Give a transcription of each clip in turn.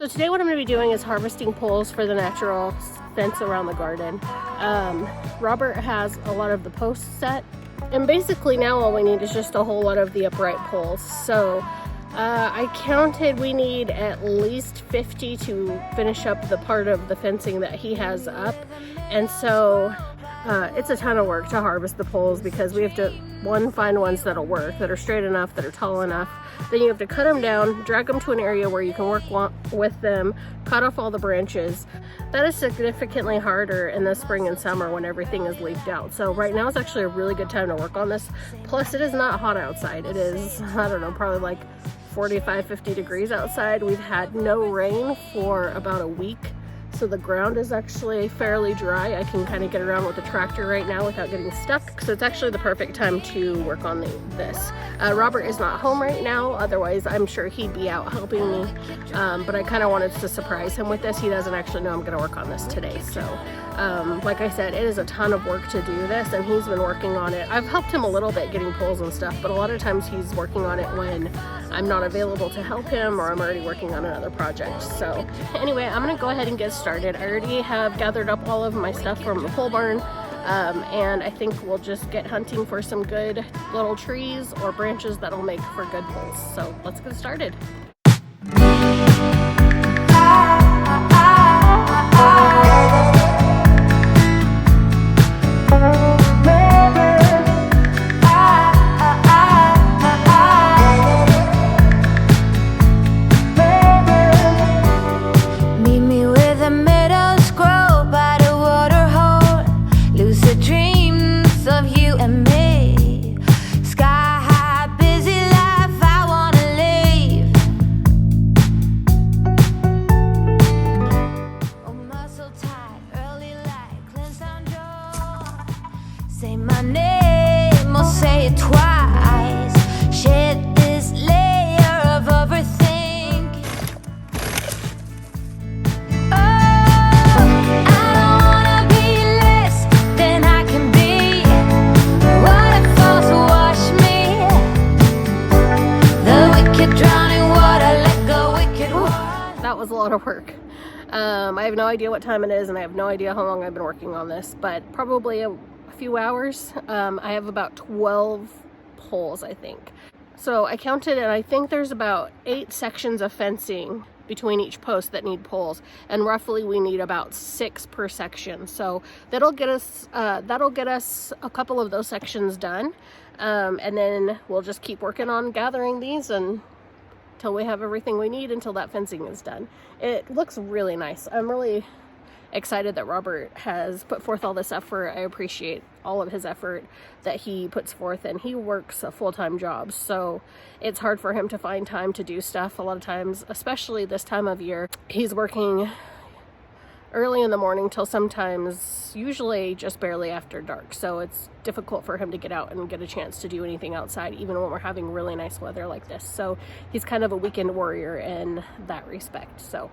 So today what I'm going to be doing is harvesting poles for the natural fence around the garden. Robert has a lot of the posts set, and basically now all we need is just a whole lot of the upright poles. So I counted we need at least 50 to finish up the part of the fencing that he has up, and so it's a ton of work to harvest the poles because we have to, find ones that'll work, that are straight enough, that are tall enough. Then you have to cut them down, drag them to an area where you can work with them, cut off all the branches. That is significantly harder in the spring and summer when everything is leafed out. So right now is actually a really good time to work on this. Plus it is not hot outside. It is, I don't know, probably like 45, 50 degrees outside. We've had no rain for about a week. So the ground is actually fairly dry. I can kind of get around with the tractor right now without getting stuck. So it's actually the perfect time to work on this. Robert is not home right now. Otherwise, I'm sure he'd be out helping me. But I kind of wanted to surprise him with this. He doesn't actually know I'm going to work on this today. So like I said, it is a ton of work to do this, and he's been working on it. I've helped him a little bit getting poles and stuff, but a lot of times he's working on it when I'm not available to help him or I'm already working on another project. So anyway, I'm gonna go ahead and get started. I already have gathered up all of my stuff from the pole barn, and I think we'll just get hunting for some good little trees or branches that'll make for good poles. So let's get started. Say my name or say it twice. Shed this layer of overthinking. Oh, I don't wanna be less than I can be. Waterfalls wash me. The wicked drowning water, let go wicked water. That was a lot of work. I have no idea what time it is, and I have no idea how long I've been working on this, but probably a few hours. I have about 12 poles, I think. So I counted, and I think there's about 8 sections of fencing between each post that need poles, and roughly we need about 6 per section. So that'll get us a couple of those sections done, and then we'll just keep working on gathering these until we have everything we need until that fencing is done. It looks really nice. I'm really excited that Robert has put forth all this effort. I appreciate all of his effort that he puts forth, and he works a full-time job, so it's hard for him to find time to do stuff a lot of times, especially this time of year. He's working early in the morning till sometimes, usually just barely after dark, so it's difficult for him to get out and get a chance to do anything outside, even when we're having really nice weather like this. So he's kind of a weekend warrior in that respect. So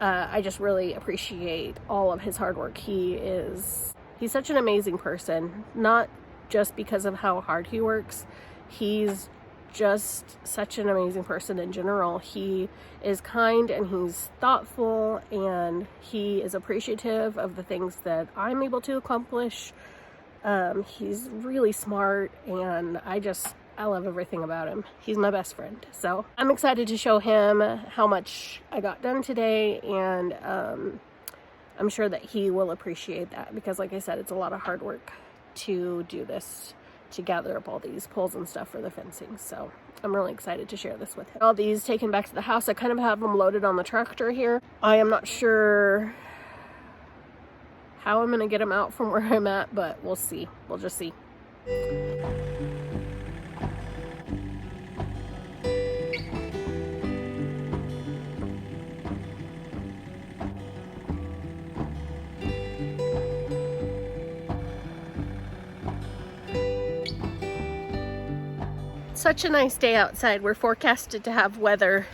I just really appreciate all of his hard work. He's such an amazing person, not just because of how hard he works. He's just such an amazing person in general. He is kind, and he's thoughtful, and he is appreciative of the things that I'm able to accomplish. He's really smart, and I love everything about him. He's my best friend. So I'm excited to show him how much I got done today, and I'm sure that he will appreciate that, because like I said, it's a lot of hard work to do this, to gather up all these poles and stuff for the fencing. So I'm really excited to share this with him. All these taken back to the house. I kind of have them loaded on the tractor here. I am not sure how I'm gonna get them out from where I'm at, but we'll see. We'll just see. Such a nice day outside. We're forecasted to have weather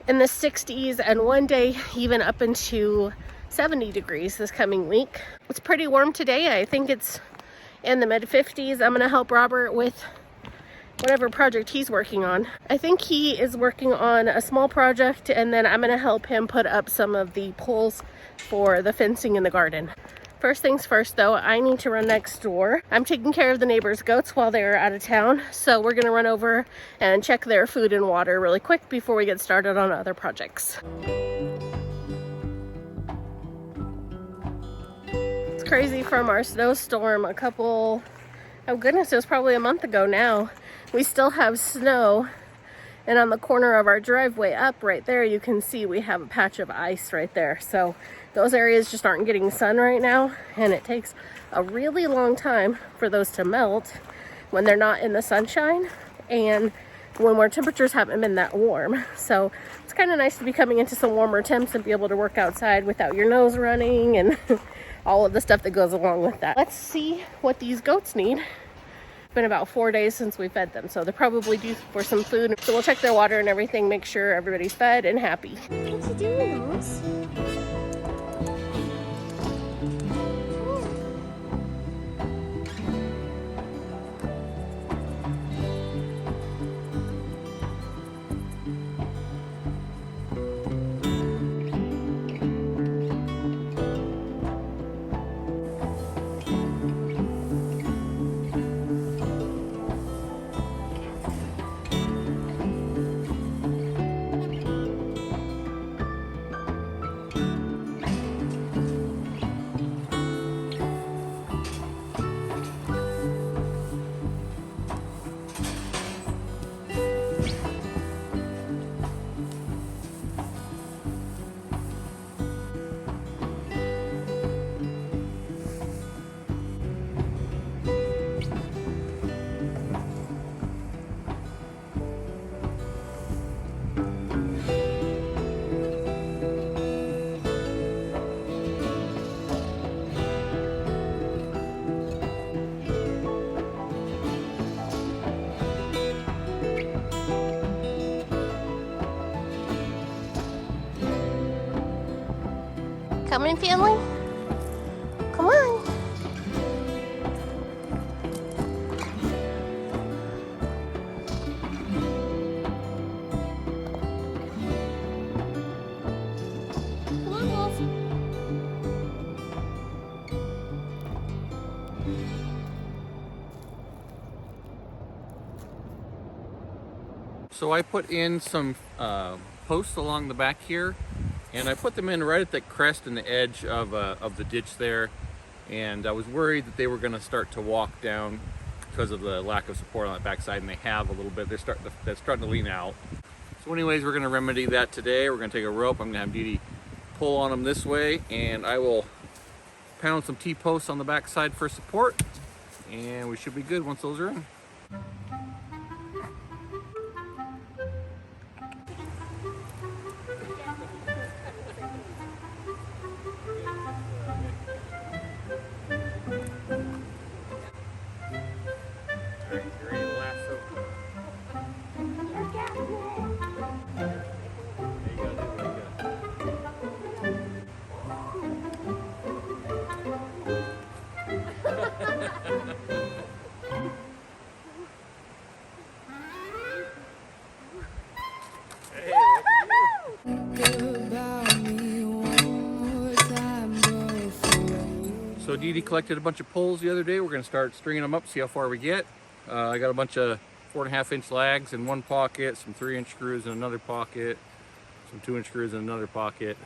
in the 60s, and one day even up into 70 degrees this coming week. It's pretty warm today. I think it's in the mid 50s. I'm gonna help Robert with whatever project he's working on. I think he is working on a small project, and then I'm gonna help him put up some of the poles for the fencing in the garden. First things first though, I need to run next door. I'm taking care of the neighbors' goats while they're out of town, so we're gonna run over and check their food and water really quick before we get started on other projects. It's crazy, from our snowstorm oh goodness, it was probably a month ago now. We still have snow, and on the corner of our driveway up right there, you can see we have a patch of ice right there. So those areas just aren't getting sun right now, and it takes a really long time for those to melt when they're not in the sunshine and when our temperatures haven't been that warm. So it's kind of nice to be coming into some warmer temps and be able to work outside without your nose running and all of the stuff that goes along with that. Let's see what these goats need. It's been about 4 days since we fed them, so they're probably due for some food. So we'll check their water and everything, make sure everybody's fed and happy. What's he doing, Moose? Come in, family. Come on. Come on, Wolf. So I put in some posts along the back here, and I put them in right at the crest and the edge of the ditch there. And I was worried that they were going to start to walk down because of the lack of support on that backside, and they have a little bit. They're starting to lean out. So anyways, we're going to remedy that today. We're going to take a rope. I'm going to have Dee Dee pull on them this way, and I will pound some T-posts on the backside for support, and we should be good once those are in. So Dee Dee collected a bunch of poles the other day. We're going to start stringing them up, see how far we get. I got a bunch of 4.5-inch lags in one pocket, some 3-inch screws in another pocket, some 2-inch screws in another pocket.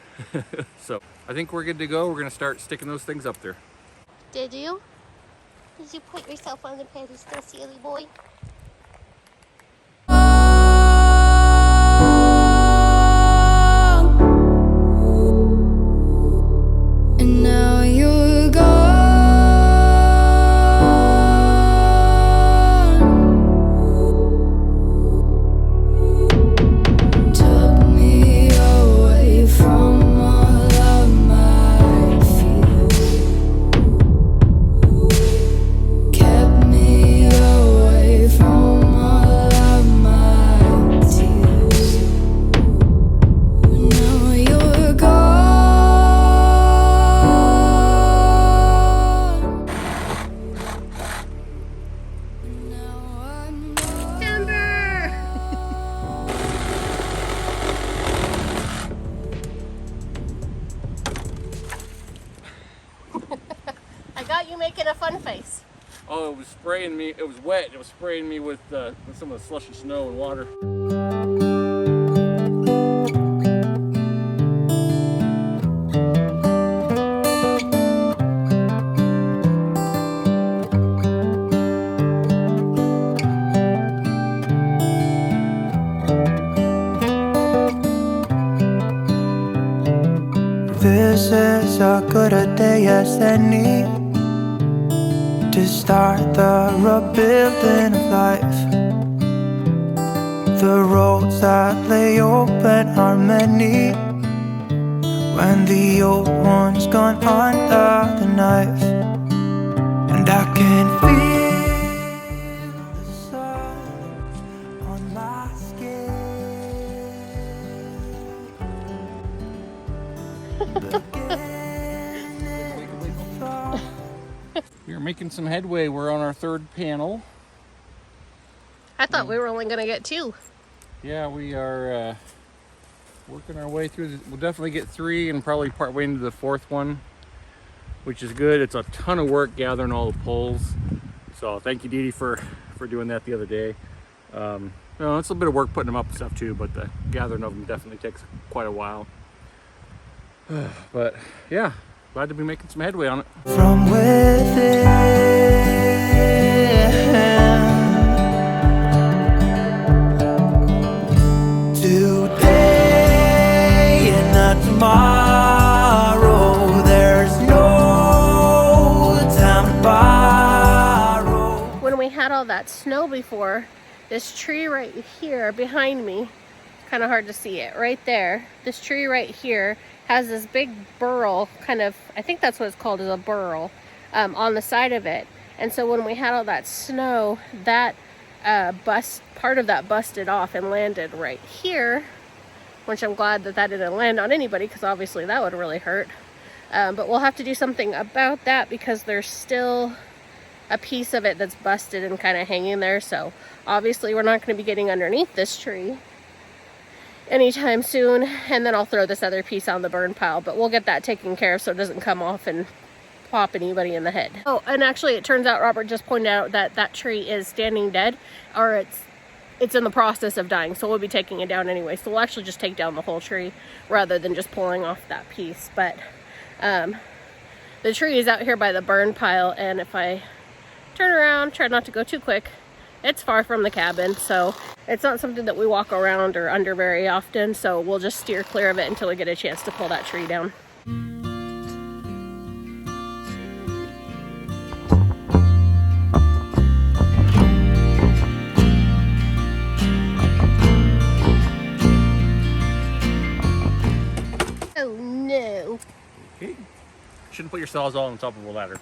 So I think we're good to go. We're going to start sticking those things up there. Did you? Did you put yourself on the pedestal, silly boy? And now you're gone. Took me away from all of my fears. Kept me away about you making a fun face? Oh, it was spraying me. It was wet. It was spraying me with some of the slushy snow and water. This is as good a day as any to start the rebuilding of life. The roads that lay open are many when the old one's gone under the knife. And I can feel the sun on my skin. We're making some headway. We're on our third panel. I thought we were only gonna get 2. Yeah, we are working our way through this. We'll definitely get 3 and probably part way into the 4th one, which is good. It's a ton of work gathering all the poles. So thank you, Dee Dee, for doing that the other day. You know, it's a bit of work putting them up and stuff too, but the gathering of them definitely takes quite a while. But yeah, glad to be making some headway on it. From within, today and not tomorrow, there's no time to borrow. When we had all that snow before, this tree right here behind me, kind of hard to see it, right there, this tree right here has this big burl, kind of, I think that's what it's called, is a burl, on the side of it. And so when we had all that snow, that part of that busted off and landed right here, which I'm glad that that didn't land on anybody, because obviously that would really hurt. But we'll have to do something about that because there's still a piece of it that's busted and kind of hanging there. So obviously we're not going to be getting underneath this tree anytime soon, and then I'll throw this other piece on the burn pile, but we'll get that taken care of so it doesn't come off and pop anybody in the head. Oh, and actually it turns out Robert just pointed out that that tree is standing dead, or it's in the process of dying, so we'll be taking it down anyway. So we'll actually just take down the whole tree rather than just pulling off that piece. But the tree is out here by the burn pile, and if I turn around, try not to go too quick, it's far from the cabin, so it's not something that we walk around or under very often, so we'll just steer clear of it until we get a chance to pull that tree down. Oh no. Okay. Shouldn't put your saws all on top of a ladder.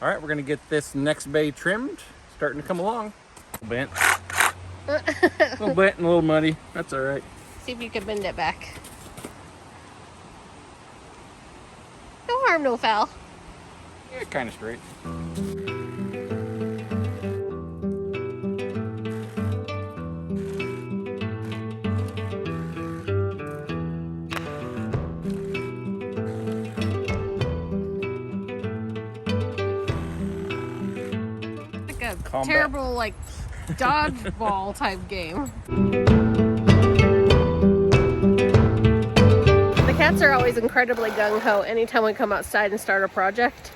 All right, we're gonna get this next bay trimmed. Starting to come along. A little bent. A little bent and a little muddy. That's all right. See if you can bend it back. No harm, no foul. Yeah, kind of straight. Combat. Terrible, like, dodgeball type game. The cats are always incredibly gung-ho anytime we come outside and start a project.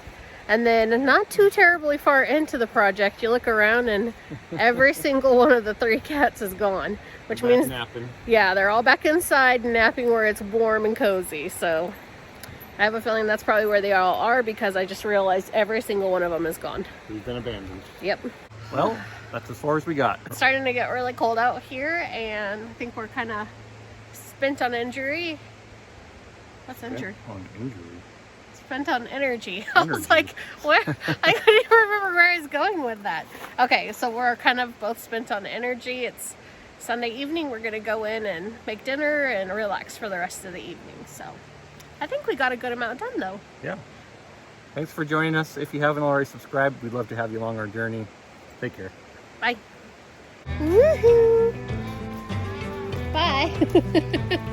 And then not too terribly far into the project, you look around and every single one of the 3 cats is gone. Which means, napping. Yeah, they're all back inside napping where it's warm and cozy. So I have a feeling that's probably where they all are, because I just realized every single one of them is gone. We've been abandoned. Yep. Well, that's as far as we got. It's starting to get really cold out here, and I think we're kind of spent on injury. What's injury? On injury. Spent on energy. I was like, where? I couldn't even remember where I was going with that. Okay, so we're kind of both spent on energy. It's Sunday evening. We're going to go in and make dinner and relax for the rest of the evening. So I think we got a good amount done, though. Yeah. Thanks for joining us. If you haven't already subscribed, we'd love to have you along our journey. Take care. Bye. Woohoo! Bye.